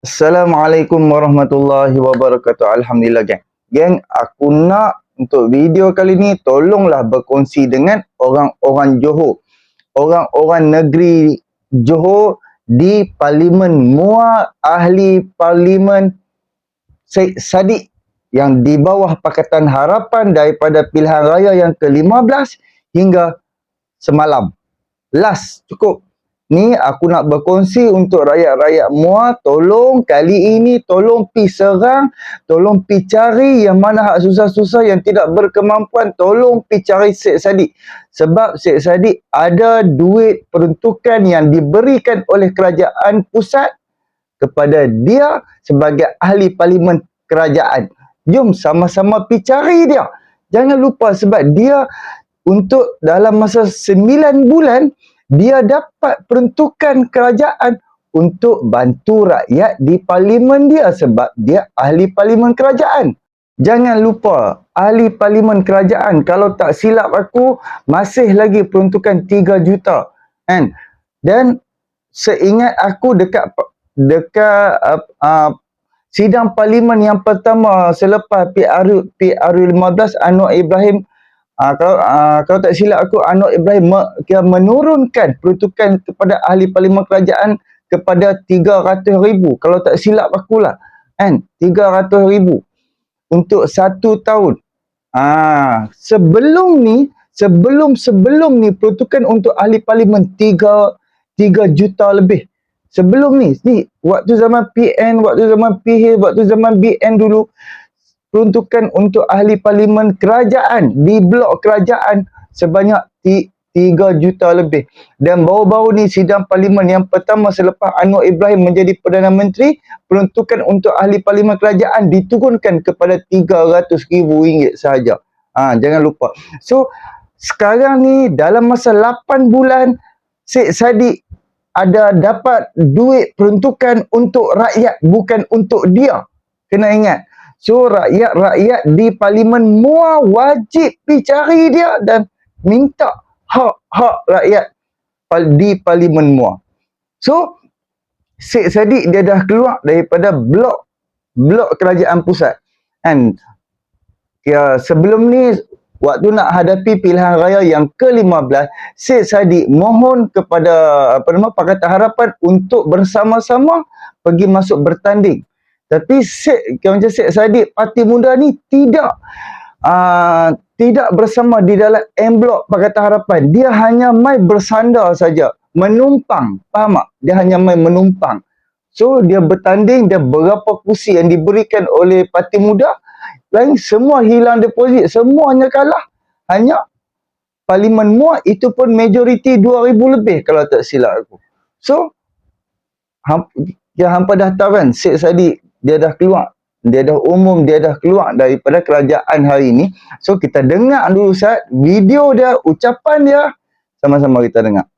Assalamualaikum warahmatullahi wabarakatuh. Alhamdulillah, geng. Geng, aku nak untuk video kali ni tolonglah berkongsi dengan orang-orang Johor. Orang-orang negeri Johor di Parlimen MUA, ahli Parlimen Syed Saddiq yang di bawah Pakatan Harapan daripada pilihan raya yang ke-15 hingga semalam. Last, cukup. Ni aku nak berkongsi untuk rakyat-rakyat MUA, tolong kali ini tolong pi serang, tolong pi cari yang mana hak susah-susah yang tidak berkemampuan, tolong pi cari Syed Saddiq. Sebab Syed Saddiq ada duit peruntukan yang diberikan oleh kerajaan pusat kepada dia sebagai ahli parlimen kerajaan. Jom sama-sama pi cari dia. Jangan lupa sebab dia untuk dalam masa 9 bulan dia dapat peruntukan kerajaan untuk bantu rakyat di parlimen dia sebab dia ahli parlimen kerajaan. Jangan lupa, ahli parlimen kerajaan, kalau tak silap aku, masih lagi peruntukan 3 juta. Kan? Dan seingat aku dekat sidang parlimen yang pertama selepas PRU15, Anwar Ibrahim, kalau tak silap aku, Anwar Ibrahim menurunkan peruntukan kepada ahli parlimen kerajaan kepada 300,000. Kalau tak silap akulah, kan, 300,000 untuk 1 tahun. Sebelum ni peruntukan untuk ahli parlimen 3 juta lebih. Sebelum ni waktu zaman PN, waktu zaman PH, waktu zaman BN dulu, peruntukan untuk ahli parlimen kerajaan di blok kerajaan sebanyak 3 juta lebih. Dan baru-baru ni sidang parlimen yang pertama selepas Anwar Ibrahim menjadi Perdana Menteri, peruntukan untuk ahli parlimen kerajaan diturunkan kepada RM300,000 sahaja. Jangan lupa. So, sekarang ni dalam masa 8 bulan, Syed Saddiq ada dapat duit peruntukan untuk rakyat, bukan untuk dia. Kena ingat. So, rakyat di Parlimen MUA wajib pergi cari dia dan minta hak-hak rakyat di Parlimen MUA. So, Syed Saddiq dia dah keluar daripada blok kerajaan pusat. And sebelum ni, waktu nak hadapi pilihan raya yang ke-15, Syed Saddiq mohon kepada Pakatan Harapan untuk bersama-sama pergi masuk bertanding. Tapi macam Syed Saddiq, Parti Muda ni tidak bersama di dalam M Blok Pakatan Harapan. Dia hanya mai bersandar saja, menumpang. Faham tak? Dia hanya mai menumpang. So, dia bertanding dan berapa kursi yang diberikan oleh Parti Muda, lain semua hilang deposit, semuanya kalah. Hanya Parlimen MUA itu pun majoriti 2,000 lebih kalau tak silap aku. So, hampa dah tahu kan, Syed Saddiq dia dah keluar, dia dah umum, dia dah keluar daripada kerajaan hari ini. So, kita dengar dulu video dia, ucapan dia, sama-sama kita dengar.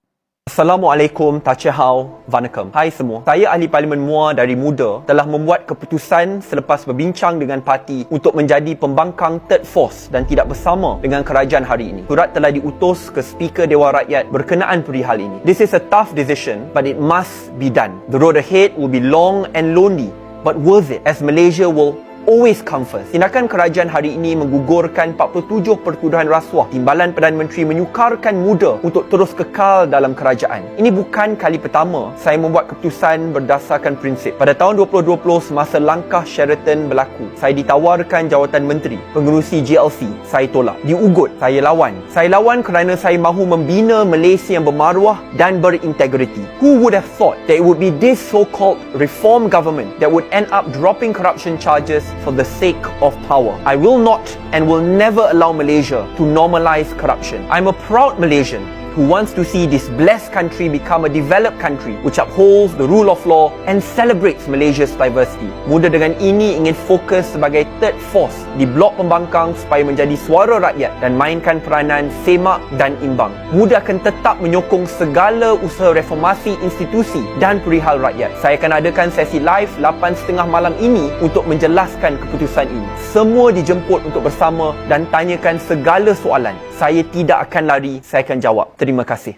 Assalamualaikum, Tachehau, Vanakkam. Hai semua. Saya ahli Parlimen MUA dari muda telah membuat keputusan selepas berbincang dengan parti untuk menjadi pembangkang third force dan tidak bersama dengan kerajaan hari ini. Surat telah diutus ke Speaker Dewan Rakyat berkenaan perihal ini. This is a tough decision, but it must be done. The road ahead will be long and lonely, but worth it, as Malaysia will always come first. Tindakan kerajaan hari ini menggugurkan 47 pertuduhan rasuah. Timbalan Perdana Menteri menyukarkan muda untuk terus kekal dalam kerajaan. Ini bukan kali pertama saya membuat keputusan berdasarkan prinsip. Pada tahun 2020, semasa langkah Sheraton berlaku, saya ditawarkan jawatan menteri, pengerusi GLC. Saya tolak. Diugut, saya lawan. Saya lawan kerana saya mahu membina Malaysia yang bermaruah dan berintegriti. Who would have thought that it would be this so-called reform government that would end up dropping corruption charges for the sake of power? I will not and will never allow Malaysia to normalize corruption. I'm a proud Malaysian who wants to see this blessed country become a developed country which upholds the rule of law and celebrates Malaysia's diversity. Muda dengan ini ingin fokus sebagai third force di blok pembangkang supaya menjadi suara rakyat dan mainkan peranan semak dan imbang. Muda akan tetap menyokong segala usaha reformasi institusi dan perihal rakyat. Saya akan adakan sesi live 8.30 malam ini untuk menjelaskan keputusan ini. Semua dijemput untuk bersama dan tanyakan segala soalan. Saya tidak akan lari, saya akan jawab. Terima kasih.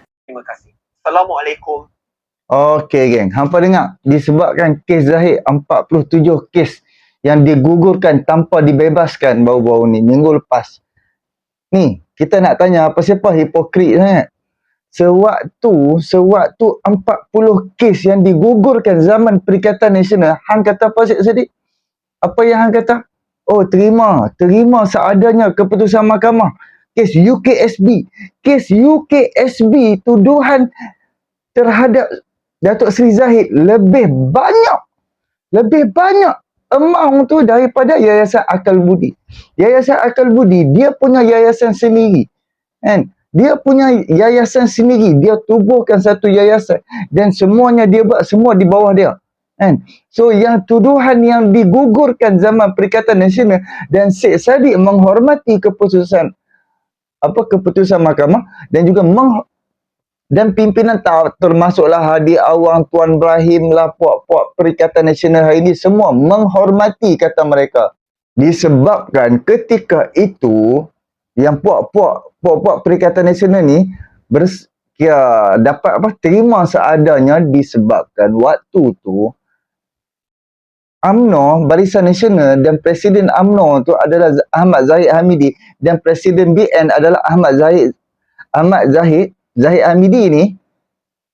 Assalamualaikum. Okey geng, hampa dengar disebabkan kes Zahid 47 kes yang digugurkan tanpa dibebaskan baru-baru ni minggu lepas. Ni, kita nak tanya apa siapa hipokrit sangat. Sewaktu 40 kes yang digugurkan zaman Perikatan Nasional, hang kata apa Syed Saddiq? Apa yang hang kata? Oh, terima seadanya keputusan mahkamah. Kes UKSB. Kes UKSB tuduhan terhadap Datuk Seri Zahid lebih banyak amount tu daripada Yayasan Akal Budi. Yayasan Akal Budi dia punya yayasan sendiri, kan? Dia punya yayasan sendiri, dia tubuhkan satu yayasan dan semuanya dia buat semua di bawah dia, kan? So yang tuduhan yang digugurkan zaman Perikatan Nasional dan Syed Saddiq menghormati keputusan mahkamah dan juga dan pimpinan termasuklah Hadi Awang, Tuan Ibrahim lah, puak-puak Perikatan Nasional hari ini semua menghormati kata mereka. Disebabkan ketika itu yang puak-puak Perikatan Nasional ni dapat terima seadanya disebabkan waktu tu UMNO, Barisan Nasional dan Presiden UMNO tu adalah Ahmad Zahid Hamidi dan Presiden BN adalah Ahmad Zahid Hamidi ni,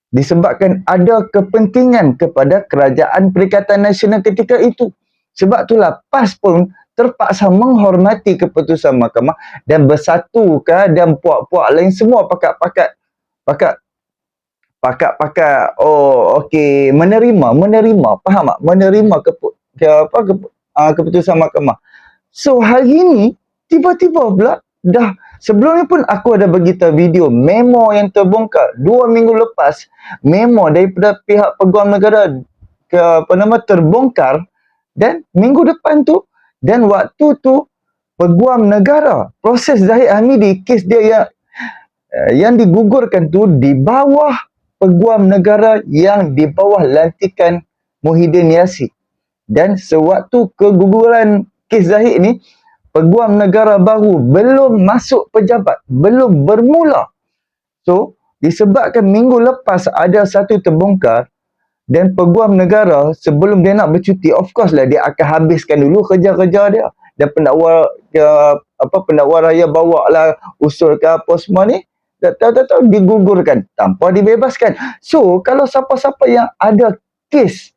disebabkan ada kepentingan kepada kerajaan Perikatan Nasional ketika itu. Sebab itulah PAS pun terpaksa menghormati keputusan mahkamah dan bersatukan dan puak-puak lain semua pakat menerima, faham tak? Menerima keputusan mahkamah. So hari ni tiba-tiba pula dah, sebelum ni pun aku ada beritahu video memo yang terbongkar 2 minggu lepas, memo daripada pihak Peguam Negara terbongkar, dan minggu depan tu dan waktu tu Peguam Negara proses Zahid Hamidi, kes dia yang digugurkan tu di bawah Peguam Negara yang di bawah lantikan Muhyiddin Yassin. Dan sewaktu keguguran kes Zahid ni, Peguam Negara baru belum masuk pejabat, belum bermula. So, disebabkan minggu lepas ada satu terbongkar dan Peguam Negara sebelum dia nak bercuti, of course lah dia akan habiskan dulu kerja-kerja dia. Dan pendakwa raya bawa lah usul ke apa semua ni, tahu-tahu digugurkan tanpa dibebaskan. So, kalau siapa-siapa yang ada kes,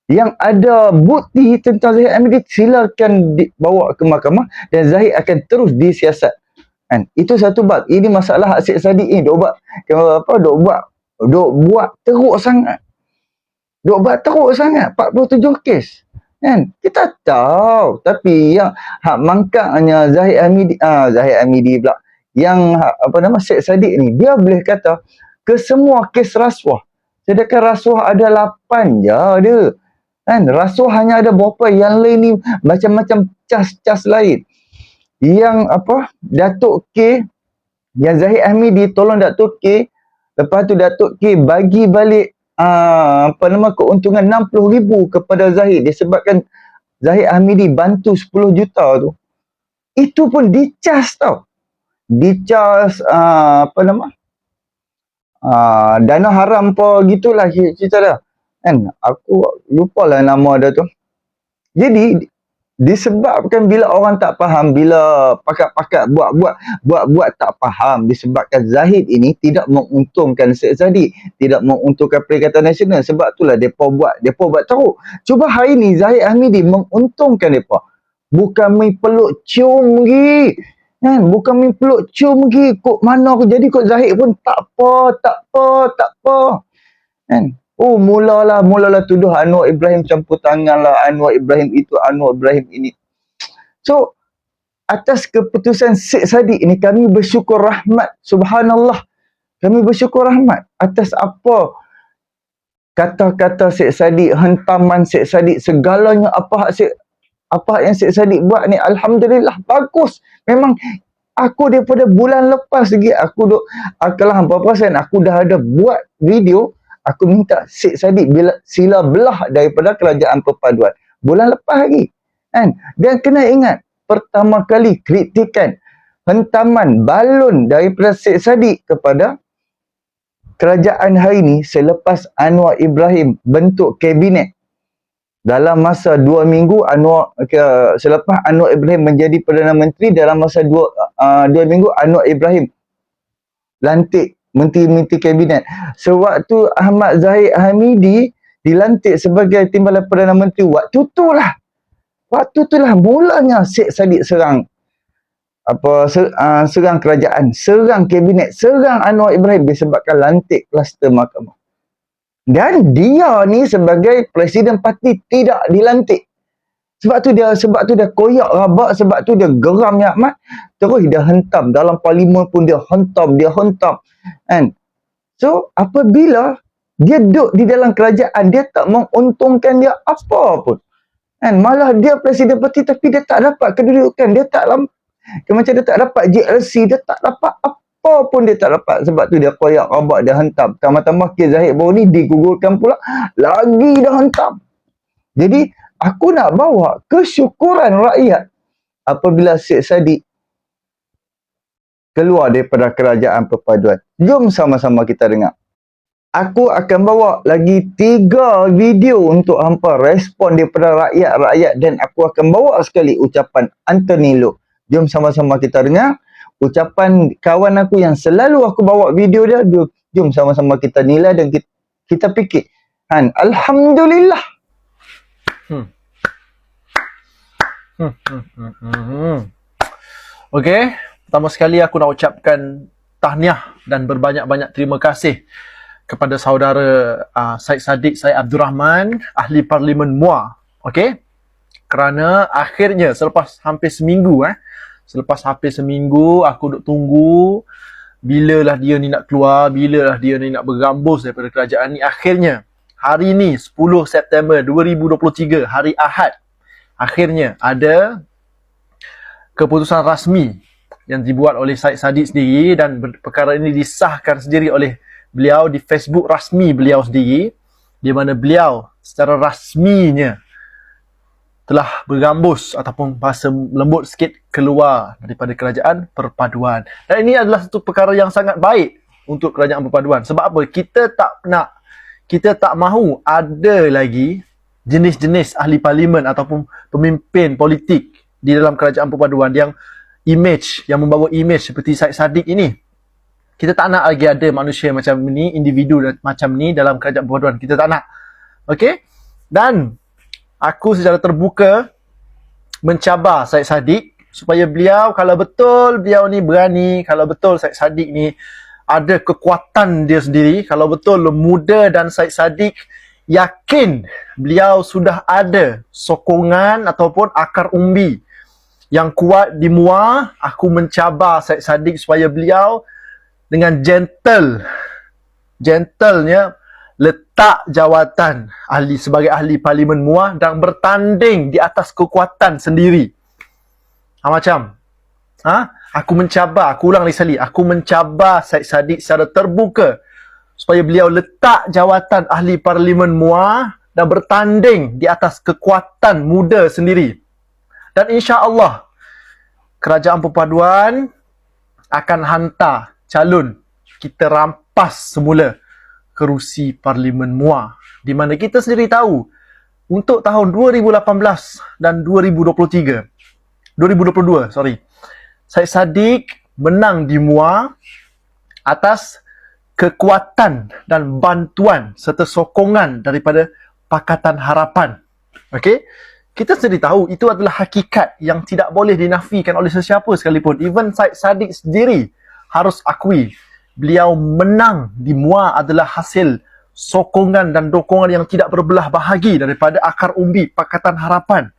yang ada bukti tentang Zahid Hamidi, silakan dibawa ke mahkamah dan Zahid akan terus disiasat. Kan? Itu satu bab. Ini masalah hak Syed Saddiq ni dok buat teruk sangat. 47 kes. Kan? Kita tahu, tapi yang hak mangkaknya Zahid Hamidi pula, yang Syed Saddiq ni, dia boleh kata ke semua kes rasuah. Sedangkan rasuah ada 8 je dia. Kan? Rasuah hanya ada berapa, yang lain ni macam-macam cas-cas lain. Yang Datuk K, yang Zahid Hamidi tolong Datuk K, lepas tu Datuk K bagi balik keuntungan 60,000 kepada Zahid disebabkan Zahid Hamidi bantu 10 juta tu. Itu pun dicas tau. Dicas dana haram apa gitulah cerita dia. Kan? Aku lupalah nama dia tu. Jadi disebabkan bila orang tak faham, bila pakat-pakat buat tak faham, disebabkan Zahid ini tidak menguntungkan Syed Saddiq, tidak menguntungkan Perikatan Nasional. Sebab itulah depa buat teruk. Cuba hari ni Zahid Hamidi menguntungkan depa. Bukan main peluk cium lagi. Kan? Bukan main peluk cium lagi. Kok mana aku jadi kok Zahid pun tak apa. Kan? Oh, mulalah tuduh Anwar Ibrahim campur tangan lah, Anwar Ibrahim itu, Anwar Ibrahim ini. So, atas keputusan Syed Saddiq ini, kami bersyukur rahmat. Subhanallah. Kami bersyukur rahmat atas apa kata-kata Syed Saddiq, hentaman Syed Saddiq, segalanya apa yang Syed Saddiq buat ni, alhamdulillah, bagus. Memang aku daripada bulan lepas lagi, kalau hampa perasan, aku dah ada buat video. Aku minta Syed Saddiq sila belah daripada Kerajaan Perpaduan. Bulan lepas lagi. Kan? Dan kena ingat, pertama kali kritikan hentaman balon daripada Syed Saddiq kepada kerajaan hari ni selepas Anwar Ibrahim bentuk kabinet dalam masa 2 minggu, selepas Anwar Ibrahim menjadi Perdana Menteri, dalam masa 2 minggu Anwar Ibrahim lantik menteri-menteri kabinet. Sewaktu Ahmad Zahid Hamidi dilantik sebagai Timbalan Perdana Menteri, waktu itulah mulanya Syed Saddiq serang serang kerajaan, serang kabinet, serang Anwar Ibrahim disebabkan lantik kluster mahkamah. Dan dia ni sebagai presiden parti tidak dilantik. Sebab tu dia koyak rabak, sebab tu dia geram ya Ahmad. Terus dia hentam dalam parlimen pun dia hentam. Kan? So apabila dia duduk di dalam kerajaan, dia tak menguntungkan dia apa pun. Kan? Malah dia presiden parti tapi dia tak dapat kedudukan, dia tak macam dia tak dapat JLC, dia tak dapat apa pun, dia tak dapat. Sebab tu dia koyak rabak, dia hentam. Tambah-tambah kes Zahid baru ni digugurkan pula, lagi dah hentam. Jadi aku nak bawa kesyukuran rakyat apabila Syed Saddiq keluar daripada kerajaan perpaduan. Jom sama-sama kita dengar. Aku akan bawa lagi 3 video untuk hampa respon daripada rakyat-rakyat, dan aku akan bawa sekali ucapan Anthony Loke. Jom sama-sama kita dengar ucapan kawan aku yang selalu aku bawa video dia. Jom sama-sama kita nilai dan kita fikir. Alhamdulillah. Okey, pertama sekali aku nak ucapkan tahniah dan berbanyak-banyak terima kasih kepada saudara Syed Saddiq Syed Abdul Rahman, ahli Parlimen MUA. Okey, kerana akhirnya selepas hampir seminggu aku duk tunggu bilalah dia ni nak keluar, bilalah dia ni nak bergambus daripada kerajaan ni. Akhirnya hari ni 10 September 2023, hari Ahad, akhirnya ada keputusan rasmi yang dibuat oleh Syed Saddiq sendiri, dan perkara ini disahkan sendiri oleh beliau di Facebook rasmi beliau sendiri, di mana beliau secara rasminya telah bergambus ataupun bahasa lembut sikit keluar daripada kerajaan perpaduan. Dan ini adalah satu perkara yang sangat baik untuk kerajaan perpaduan. Sebab apa? Kita tak mahu ada lagi jenis-jenis ahli parlimen ataupun pemimpin politik di dalam kerajaan perpaduan yang membawa image seperti Syed Saddiq ini. Kita tak nak lagi ada manusia macam ni, individu macam ni dalam kerajaan perpaduan. Kita tak nak. Okey? Dan aku secara terbuka mencabar Syed Saddiq supaya beliau, kalau betul beliau ni berani, kalau betul Syed Saddiq ni ada kekuatan dia sendiri, kalau betul muda dan Syed Saddiq yakin beliau sudah ada sokongan ataupun akar umbi yang kuat di MUA, aku mencabar Syed Saddiq supaya beliau dengan gentlenya letak jawatan sebagai ahli Parlimen MUA dan bertanding di atas kekuatan sendiri. Aku ulang lagi sekali, aku mencabar Syed Saddiq secara terbuka supaya beliau letak jawatan ahli Parlimen MUA dan bertanding di atas kekuatan muda sendiri. Dan insya-Allah kerajaan perpaduan akan hantar calon, kita rampas semula kerusi Parlimen MUA, di mana kita sendiri tahu untuk tahun 2018 dan 2022, Syed Saddiq menang di MUA atas kekuatan dan bantuan serta sokongan daripada Pakatan Harapan. Okey? Kita sendiri tahu itu adalah hakikat yang tidak boleh dinafikan oleh sesiapa sekalipun. Even Syed Saddiq sendiri harus akui beliau menang di MUA adalah hasil sokongan dan dokongan yang tidak berbelah bahagi daripada akar umbi Pakatan Harapan.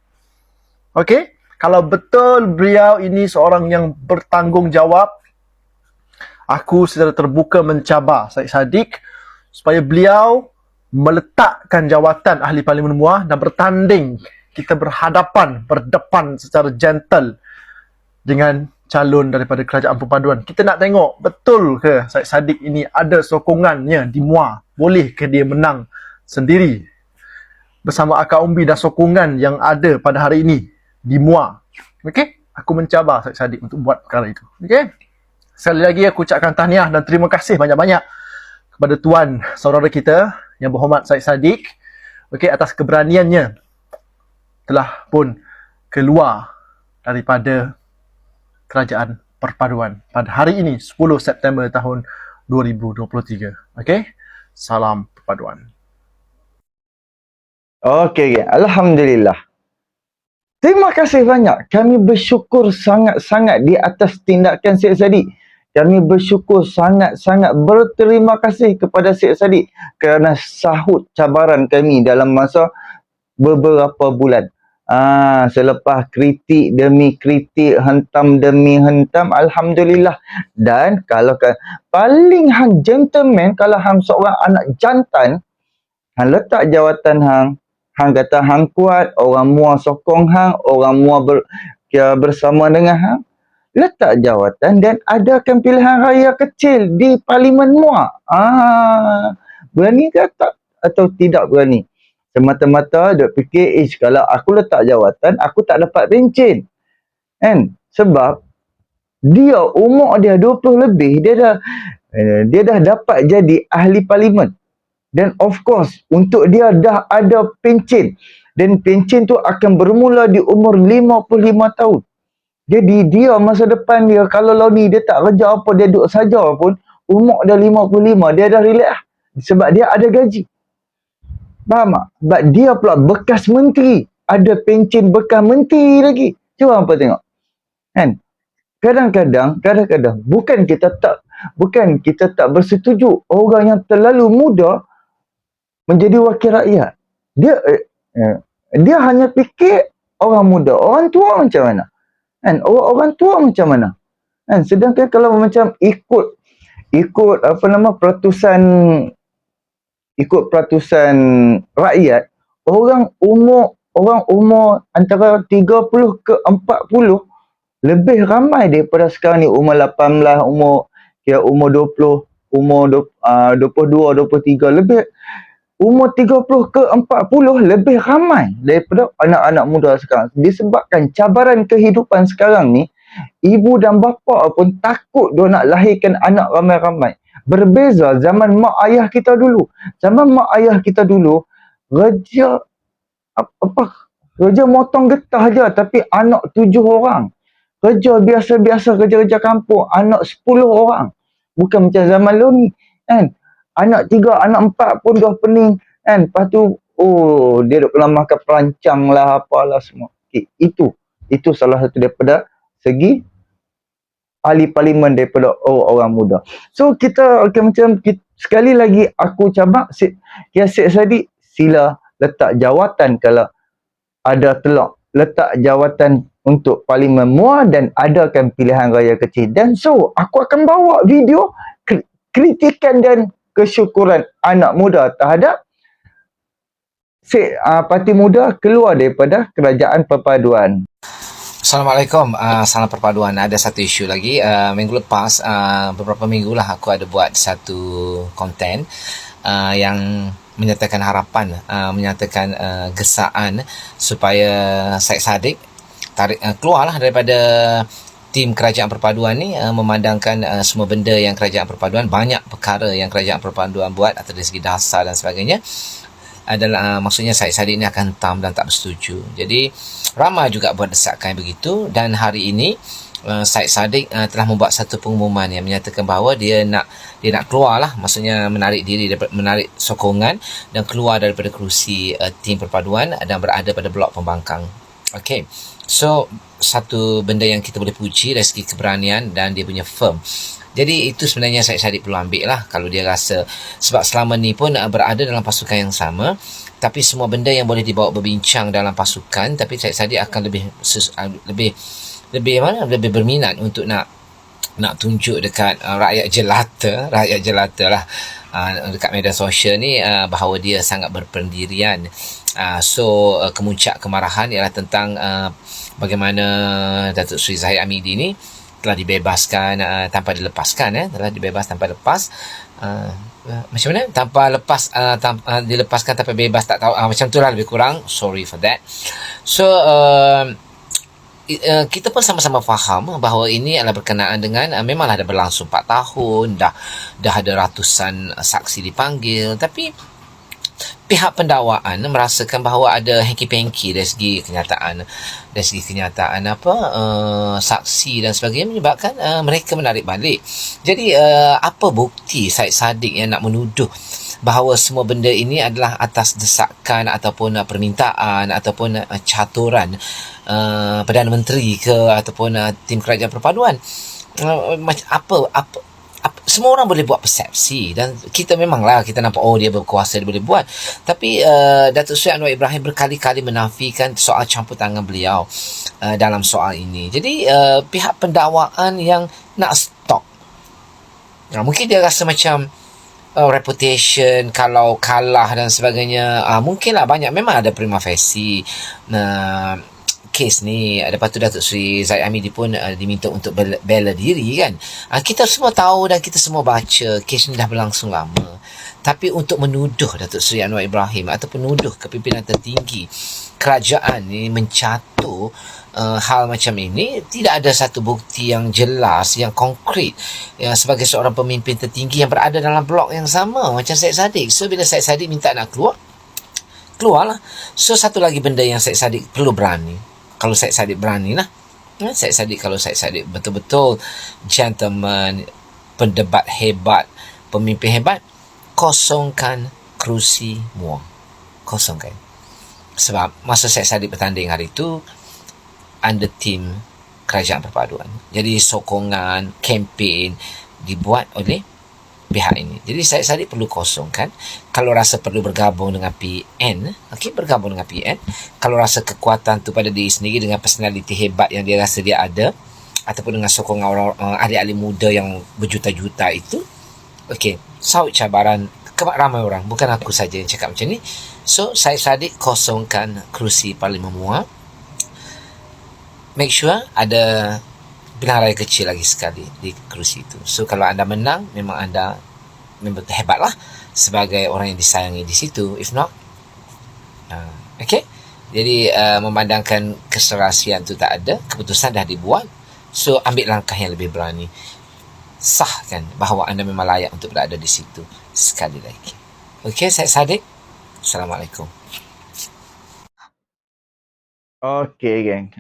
Okey? Kalau betul beliau ini seorang yang bertanggungjawab, aku secara terbuka mencabar Syed Saddiq supaya beliau meletakkan jawatan ahli Parlimen MUA dan bertanding, kita berdepan secara gentle dengan calon daripada kerajaan perpaduan. Kita nak tengok betul ke Syed Saddiq ini ada sokongannya di MUA, boleh ke dia menang sendiri bersama akar umbi dan sokongan yang ada pada hari ini di MUA. Okey, aku mencabar Syed Saddiq untuk buat perkara itu. Okey, sekali lagi aku ucapkan tahniah dan terima kasih banyak-banyak kepada tuan saudara kita yang berhormat Syed Saddiq, okey, atas keberaniannya telah pun keluar daripada Kerajaan Perpaduan pada hari ini 10 September tahun 2023. Okey, salam perpaduan. Okey, Alhamdulillah. Terima kasih banyak. Kami bersyukur sangat-sangat di atas tindakan Syed Saddiq. Kami bersyukur sangat-sangat berterima kasih kepada Syed Saddiq kerana sahut cabaran kami dalam masa beberapa bulan. Selepas kritik demi kritik, hentam demi hentam, Alhamdulillah. Dan kalau paling hang gentleman, kalau hang seorang anak jantan, hang letak jawatan hang kata hang kuat, orang mua sokong hang, orang mua bersama dengan hang, letak jawatan dan adakan pilihan raya kecil di Parlimen Muar. Berani ke tak atau tidak berani? Semata-mata duk fikir, kalau aku letak jawatan, aku tak dapat pencen. Kan? Sebab dia umur dia 20 lebih, dia dah dapat jadi ahli parlimen. Dan of course, untuk dia dah ada pencen. Dan pencen tu akan bermula di umur 55 tahun. Jadi dia masa depan dia, kalau ni dia tak kerja apa, dia duduk saja pun, umur dia 55, dia dah relax lah. Sebab dia ada gaji. Faham tak? Sebab dia pula bekas menteri. Ada pencen bekas menteri lagi. Cuba apa tengok. Kan? Kadang-kadang, bukan kita tak bersetuju orang yang terlalu muda menjadi wakil rakyat. Dia hanya fikir orang muda, orang tua macam mana? Kan? Orang tua macam mana? Kan? Sedangkan kalau macam ikut peratusan rakyat, orang umur antara 30 ke 40 lebih ramai daripada sekarang ni, umur 18, umur 20, umur 22, 23, lebih umur 30 ke 40 lebih ramai daripada anak-anak muda sekarang. Disebabkan cabaran kehidupan sekarang ni, ibu dan bapa pun takut dia nak lahirkan anak ramai-ramai. Berbeza zaman mak ayah kita dulu. Zaman mak ayah kita dulu, kerja motong getah je tapi anak 7 orang. Kerja biasa-biasa, kerja-kerja kampung, anak 10 orang. Bukan macam zaman lu ni, kan? Anak 3, anak 4 pun dah pening, kan? Lepas tu, dia duk kena makan perancang lah, apalah semua. Okay, itu salah satu daripada segi ahli parlimen daripada orang muda. So, sekali lagi aku cabak, Syed Saddiq, sila letak jawatan kalau ada telak. Letak jawatan untuk Parlimen Muar dan adakan pilihan raya kecil. Dan so, aku akan bawa video kritikan dan kesyukuran anak muda terhadap parti muda keluar daripada Kerajaan Perpaduan. Assalamualaikum, salam perpaduan. Ada satu isu lagi. Minggu lepas, beberapa minggu lah aku ada buat satu konten yang menyatakan harapan, menyatakan gesaan supaya Syed Saddiq keluarlah daripada tim Kerajaan Perpaduan ni, memandangkan semua benda yang Kerajaan Perpaduan, banyak perkara yang Kerajaan Perpaduan buat atau dari segi dasar dan sebagainya adalah maksudnya Syed Saddiq ni akan hentam dan tak bersetuju. Jadi ramai juga buat desakan begitu, dan hari ini Syed Saddiq telah membuat satu pengumuman yang menyatakan bahawa dia nak keluar lah, maksudnya menarik diri, menarik sokongan dan keluar daripada kerusi tim perpaduan dan berada pada blok pembangkang. Okay, so satu benda yang kita boleh puji dari segi keberanian dan dia punya firm. Jadi itu sebenarnya Syed Saddiq perlu ambil lah kalau dia rasa, sebab selama ni pun berada dalam pasukan yang sama, tapi semua benda yang boleh dibawa berbincang dalam pasukan, tapi Syed Saddiq akan lebih berminat untuk nak tunjuk dekat rakyat jelata lah, dekat media sosial ni, bahawa dia sangat berpendirian. So kemuncak kemarahan ialah tentang bagaimana Datuk Seri Zahid Hamidi ni telah dibebaskan tanpa dilepaskan, telah dibebas tanpa lepas. Macam mana? Tanpa lepas, dilepaskan tanpa bebas, tak tahu. Macam tu lah lebih kurang. Sorry for that. So kita pun sama-sama faham bahawa ini adalah berkenaan dengan memanglah dah berlangsung 4 tahun, dah ada ratusan saksi dipanggil, tapi pihak pendakwaan merasakan bahawa ada hengki-pengki dari segi kenyataan saksi dan sebagainya, menyebabkan mereka menarik balik. Jadi apa bukti Syed Saddiq yang nak menuduh bahawa semua benda ini adalah atas desakan ataupun permintaan ataupun caturan Perdana Menteri ke ataupun tim kerajaan perpaduan? Semua orang boleh buat persepsi, dan kita memanglah kita nampak dia berkuasa, dia boleh buat, tapi Datuk Seri Anwar Ibrahim berkali-kali menafikan soal campur tangan beliau dalam soal ini. Jadi pihak pendakwaan yang nak stop, mungkin dia rasa macam reputation kalau kalah dan sebagainya, mungkinlah banyak, memang ada prima facie kes ni. Lepas tu Datuk Seri Zahid Hamidi pun diminta untuk bela diri kan. Kita semua tahu dan kita semua baca kes ni dah berlangsung lama. Tapi untuk menuduh Datuk Seri Anwar Ibrahim ataupun menuduh kepimpinan tertinggi kerajaan ni mencatur hal macam ini, tidak ada satu bukti yang jelas, yang konkret, sebagai seorang pemimpin tertinggi yang berada dalam blok yang sama macam Syed Saddiq. So bila Syed Saddiq minta nak keluarlah. So satu lagi benda yang Syed Saddiq perlu berani. Kalau Syed Saddiq berani lah. Kalau Syed Saddiq betul-betul gentleman, pendebat hebat, pemimpin hebat, kosongkan kerusi MUA. Kosongkan. Sebab masa Syed Saddiq bertanding hari itu, under tim kerajaan perpaduan. Jadi sokongan, kempen dibuat oleh pihak ini. Jadi Syed Saddiq perlu kosongkan. Kalau rasa perlu bergabung dengan PN, bergabung dengan PN. Kalau rasa kekuatan tu pada diri sendiri dengan personality hebat yang dia rasa dia ada, ataupun dengan sokongan orang ahli-ahli muda yang berjuta-juta itu, sahut cabaran ramai orang, bukan aku saja yang cakap macam ni. So Syed Saddiq kosongkan kerusi Parlimen MUA. Make sure ada pilihan raya kecil lagi sekali di kerusi itu. So kalau anda menang, memang anda hebatlah sebagai orang yang disayangi di situ. If not, jadi memandangkan keserasian tu tak ada, keputusan dah dibuat. So ambil langkah yang lebih berani, sahkan bahawa anda memang layak untuk berada di situ sekali lagi. Syed Saddiq, Assalamualaikum. Geng.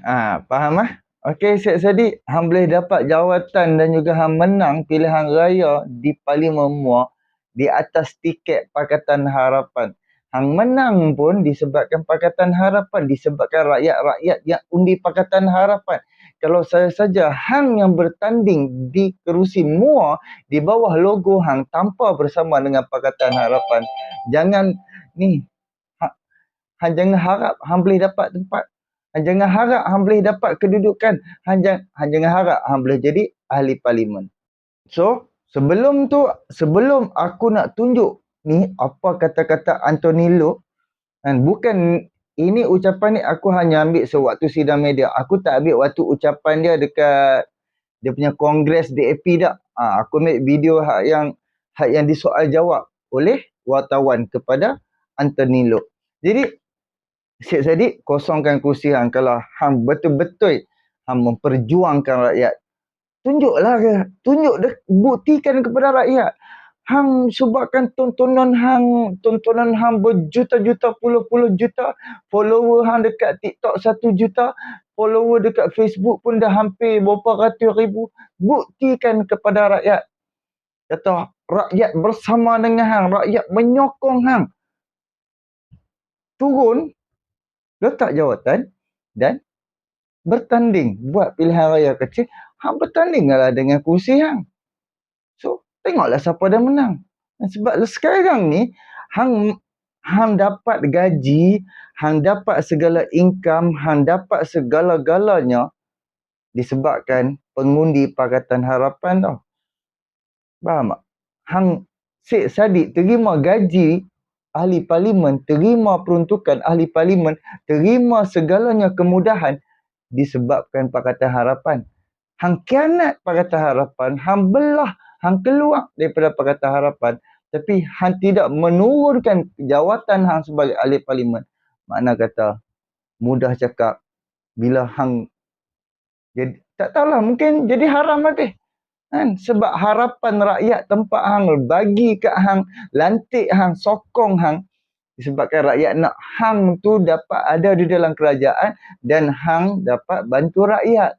Faham lah? Syed Saddiq, hang boleh dapat jawatan dan juga hang menang pilihan raya di Parlimen MUA di atas tiket Pakatan Harapan. Hang menang pun disebabkan Pakatan Harapan, disebabkan rakyat-rakyat yang undi Pakatan Harapan. Kalau saya saja hang yang bertanding di kerusi MUA di bawah logo hang tanpa bersama dengan Pakatan Harapan, jangan ni, hang jangan harap hang boleh dapat tempat. Hang jangan harap hang boleh dapat kedudukan. Hang jangan harap hang boleh jadi ahli parlimen. So, sebelum aku nak tunjuk ni apa kata-kata Anthony Loke, dan bukan ini ucapan ni aku hanya ambil sewaktu sidang media. Aku tak ambil waktu ucapan dia dekat dia punya kongres DAP dak. Aku ambil video yang disoal jawab oleh wartawan kepada Anthony Loke. Jadi Syed Saddiq, kosongkan kerusi hang. Kalau hang betul-betul hang memperjuangkan rakyat, buktikan kepada rakyat. Hang sebabkan tontonan hang berjuta-juta, puluh-puluh juta, follower hang dekat TikTok 1 juta, follower dekat Facebook pun dah hampir berapa ratus ribu. Buktikan kepada rakyat. Kata rakyat bersama dengan hang, rakyat menyokong hang. Turun, letak jawatan dan bertanding buat pilihan raya kecil. Hang bertandinglah dengan kerusi hang. So, tengoklah siapa dah menang. Sebab sekarang ni hang dapat gaji, hang dapat segala income, hang dapat segala-galanya disebabkan pengundi Pakatan Harapan tau. Faham tak? Hang Syed Saddiq terima gaji ahli parlimen, terima peruntukan ahli parlimen, terima segalanya kemudahan disebabkan Pakatan Harapan. Hang khianat Pakatan Harapan, hang belah, hang keluar daripada Pakatan Harapan, tapi hang tidak menurunkan jawatan hang sebagai ahli parlimen. Makna kata, mudah cakap, bila hang Jadi tak tahulah, mungkin jadi haram habis. Kan? Sebab harapan rakyat tempat hang bagi kat hang, lantik hang, sokong hang, disebabkan rakyat nak hang tu dapat ada di dalam kerajaan dan hang dapat bantu rakyat.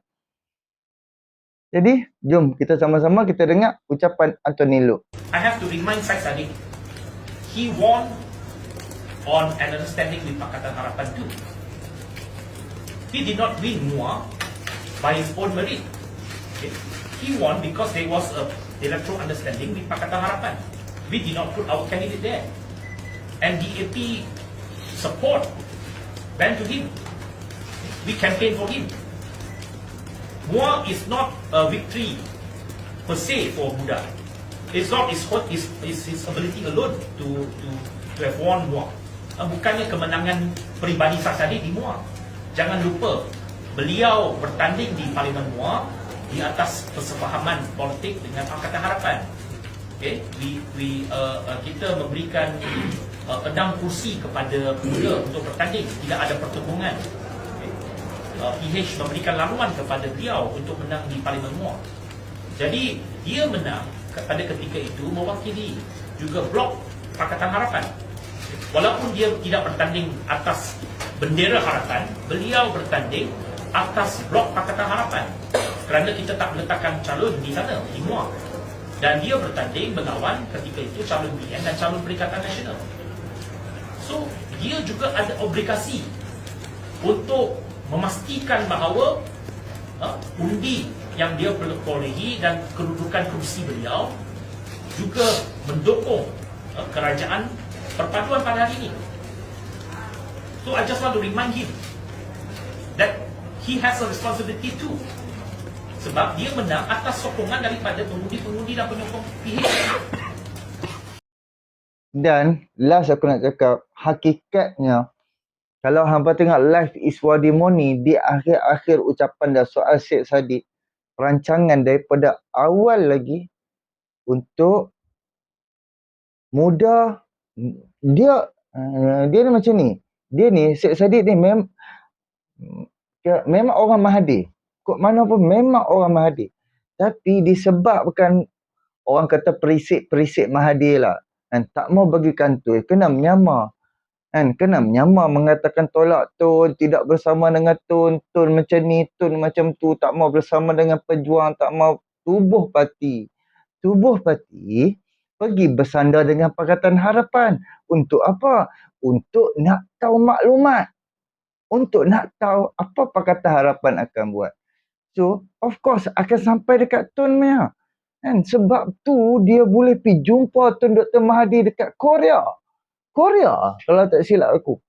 Jadi, jom kita sama-sama kita dengar ucapan Anthony Loke. I have to remind Syed Saddiq, he won on an understanding with Pakatan Harapan too. He did not win MUA by his own merit. Okay? He won because there was a electoral understanding with Pakatan Harapan. We did not put our candidate there. And DAP support went to him. We campaigned for him. MUA is not a victory per se for Buddha. It's not his ability alone to have won MUA. Bukannya kemenangan peribadi Syed di MUA. Jangan lupa, beliau bertanding di Parlimen MUA di atas persefahaman politik dengan Pakatan Harapan. Okay? Kita memberikan 6 kursi kepada beliau untuk bertanding, tidak ada pertemuan. PH memberikan laluan kepada beliau untuk menang di Parlimen MUA. Jadi dia menang pada ketika itu mewakili juga blok Pakatan Harapan. Walaupun dia tidak bertanding atas bendera harapan, beliau bertanding atas blok Pakatan Harapan. Kerana kita tak meletakkan calon di sana, di MUA. Dan dia bertanding melawan ketika itu calon BN dan calon Perikatan Nasional. So dia juga ada obligasi untuk memastikan bahawa undi yang dia perolehi dan kedudukan kursi beliau juga mendukung kerajaan perpaduan pada hari ini. So I just want to remind him that he has a responsibility too. Sebab dia menang atas sokongan daripada pengundi-pengundi dan penyokong PH. Dan last aku nak cakap, hakikatnya kalau hampa tengok Life is Wadimoni di akhir-akhir ucapan dan soal Syed Saddiq, perancangan daripada awal lagi untuk muda, dia ni macam ni. Dia ni, Syed Saddiq ni memang orang Mahathir. Kok mana pun memang orang Mahathir. Tapi disebabkan orang kata perisik-perisik Mahathir lah, dan tak mau bagi kantoi, kena menyamar. Kan, kena menyamar mengatakan tolak Tun, tidak bersama dengan Tun macam ni, Tun macam tu, tak mau bersama dengan pejuang, tak mau tubuh parti pergi bersandar dengan Pakatan Harapan. Untuk apa? Untuk nak tahu maklumat, untuk nak tahu apa Pakatan Harapan akan buat. So of course akan sampai dekat Tun punya. Kan, sebab tu dia boleh pergi jumpa Tun Dr. Mahathir dekat Korea kalau tak silap aku.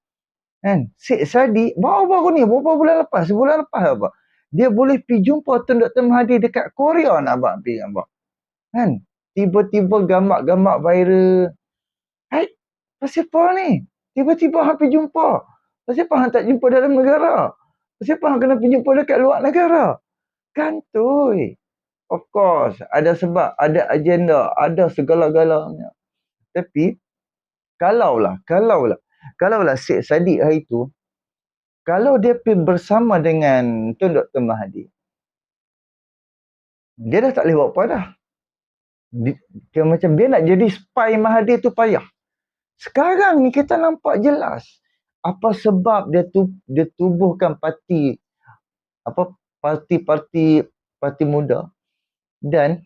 Kan, Syed Saddiq baru-baru ni, beberapa bulan lepas, sebulan lepas apa, dia boleh pergi jumpa Tun Dr. Mahathir dekat Korea nak abang pergi abang. Kan, tiba-tiba gambar-gambar viral. Hai, pasal apa ni? Tiba-tiba hang pergi jumpa. Pasal apa hang tak jumpa dalam negara? Pasal apa hang kena pergi jumpa dekat luar negara? Kantoi. Of course, ada sebab, ada agenda, ada segala-galanya. Tapi Kalaulah Syed Saddiq hari tu, kalau dia pergi bersama dengan Tun Dr. Mahathir, dia dah tak boleh buat apa dah. Dia macam dia nak jadi spy Mahathir tu payah. Sekarang ni kita nampak jelas apa sebab dia tubuhkan parti muda dan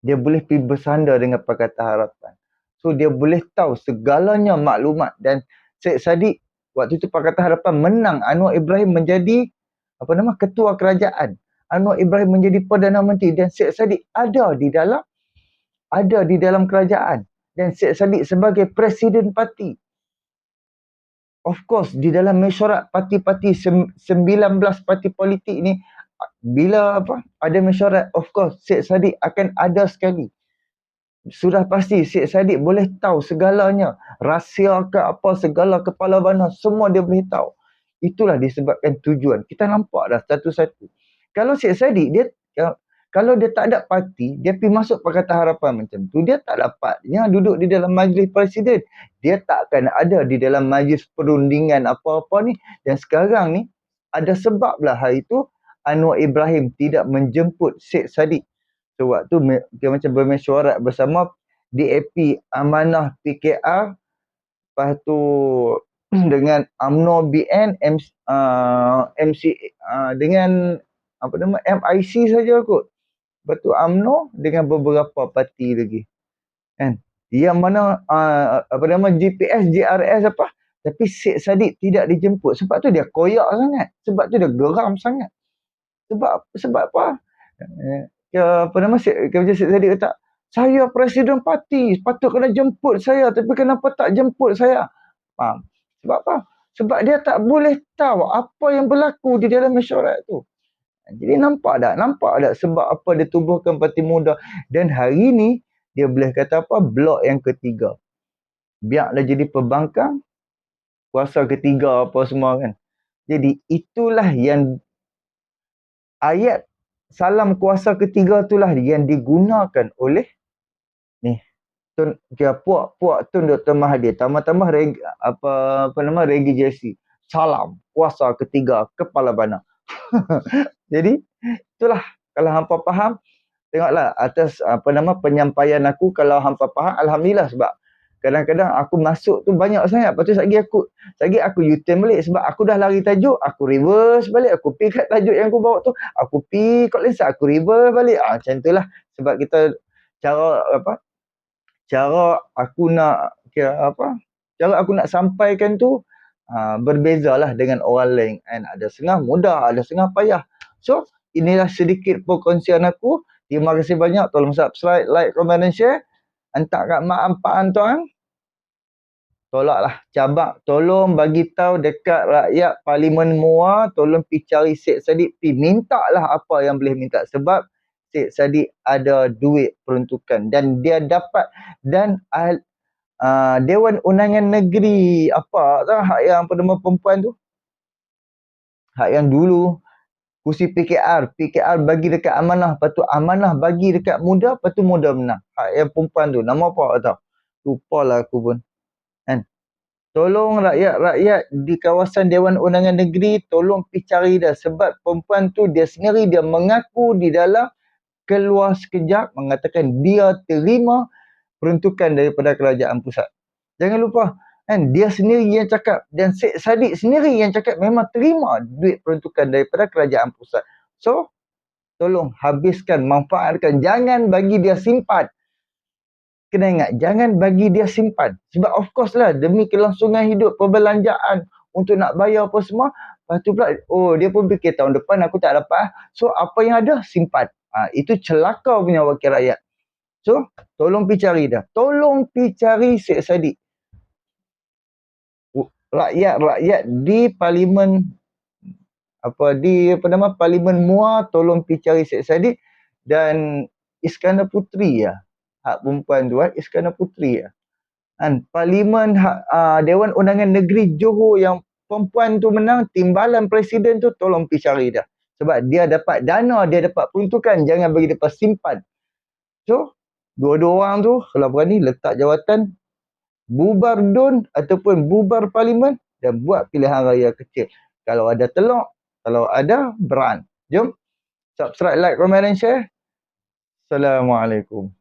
dia boleh pergi bersandar dengan Pakatan Harapan. So dia boleh tahu segalanya maklumat. Dan Syed Saddiq waktu itu Pakatan Harapan menang, Anwar Ibrahim menjadi ketua kerajaan, Anwar Ibrahim menjadi Perdana Menteri, dan Syed Saddiq ada di dalam kerajaan, dan Syed Saddiq sebagai presiden parti. Of course di dalam mesyuarat parti-parti 19 parti politik ni, bila ada mesyuarat, of course Syed Saddiq akan ada sekali. Sudah pasti Syed Saddiq boleh tahu segalanya, rahsia ke apa, segala kepala bana, semua dia boleh tahu. Itulah disebabkan tujuan. Kita nampak dah satu-satu. Kalau Syed Saddiq, kalau dia tak ada parti, dia pergi masuk Pakatan Harapan macam tu, dia tak dapatnya duduk di dalam majlis presiden. Dia tak akan ada di dalam majlis perundingan apa-apa ni. Dan sekarang ni, ada sebab lah hari tu, Anwar Ibrahim tidak menjemput Syed Saddiq. So waktu dia macam bermesyuarat bersama DAP Amanah PKR, lepas tu dengan UMNO BN, MC, dengan apa nama, MIC saja kot. Lepas tu UMNO dengan beberapa parti lagi. Kan? Yang mana apa nama, GPS, JRS apa. Tapi Syed Saddiq tidak dijemput. Sebab tu dia koyak sangat. Sebab tu dia geram sangat. Sebab apa? Apa nama, Syed Saddiq kata, saya Presiden Parti, patut kena jemput saya, tapi kenapa tak jemput saya? Faham? Sebab apa? Sebab dia tak boleh tahu apa yang berlaku di dalam mesyuarat tu. Jadi nampak tak sebab apa dia tubuhkan Parti Muda. Dan hari ni dia boleh kata apa, blok yang ketiga. Biarlah jadi pembangkang, kuasa ketiga apa semua kan. Jadi itulah yang ayat salam kuasa ketiga itulah yang digunakan oleh ni puak Tun Dr. Mahathir. Tambah-tambah apa nama, Regi Jesse. Salam kuasa ketiga kepala bana. Jadi itulah, kalau hampa faham, tengoklah atas apa nama penyampaian aku, kalau hampa faham alhamdulillah. Sebab kadang-kadang aku masuk tu banyak sangat, lepas tu lagi aku U-turn balik sebab aku dah lari tajuk, aku reverse balik, aku pergi kat tajuk yang aku bawa tu, aku pergi kat lensa, aku reverse balik. Macam itulah, sebab kita cara aku nak sampaikan tu berbezalah dengan orang lain, and ada setengah mudah, ada setengah payah. So inilah sedikit perkongsian aku. Terima kasih banyak, tolong subscribe, like, komen dan share. Hantar kat mak ampaan tuan, tolaklah cabak, tolong bagi tahu dekat rakyat Parlimen Muar, tolong pergi cari Syed Saddiq, pergi mintalah apa yang boleh minta, sebab Syed Saddiq ada duit peruntukan dan dia dapat, dan Dewan Undangan Negeri apa tak, hak yang Perdana Perempuan tu, hak yang dulu kursi PKR bagi dekat Amanah, lepas tu Amanah bagi dekat Muda, lepas tu Muda menang. Hak yang perempuan tu, nama apa tak tahu, lupalah aku pun kan. Tolong rakyat-rakyat di kawasan Dewan Undangan Negeri, tolong pergi cari dah, sebab perempuan tu dia sendiri, dia mengaku di dalam keluar sekejap mengatakan dia terima peruntukan daripada kerajaan pusat. Jangan lupa kan, dia sendiri yang cakap, dan Syed Saddiq sendiri yang cakap memang terima duit peruntukan daripada kerajaan pusat. So tolong habiskan, manfaatkan, jangan bagi dia simpan. Kena ingat, jangan bagi dia simpan. Sebab of course lah, demi kelangsungan hidup, perbelanjaan, untuk nak bayar apa semua. Lepas tu pula, dia pun fikir tahun depan aku tak dapat. So apa yang ada, simpan. Itu celaka punya wakil rakyat. So tolong pergi cari dah. Tolong pergi cari Syed Saddiq. Rakyat-rakyat di Parlimen Parlimen Muar, tolong pergi cari Syed Saddiq. Dan Iskandar Puteri hak perempuan tu, Iskandar Puteri kan, Parlimen Dewan Undangan Negeri Johor yang perempuan tu menang, timbalan presiden tu, tolong pergi cari dah. Sebab dia dapat dana, dia dapat peruntukan, jangan bagi dia simpan. So dua-dua orang tu kalau berani letak jawatan, bubar DUN ataupun bubar Parlimen, dan buat pilihan raya kecil. Kalau ada telok, kalau ada beran. Jom subscribe, like, komen dan share. Assalamualaikum.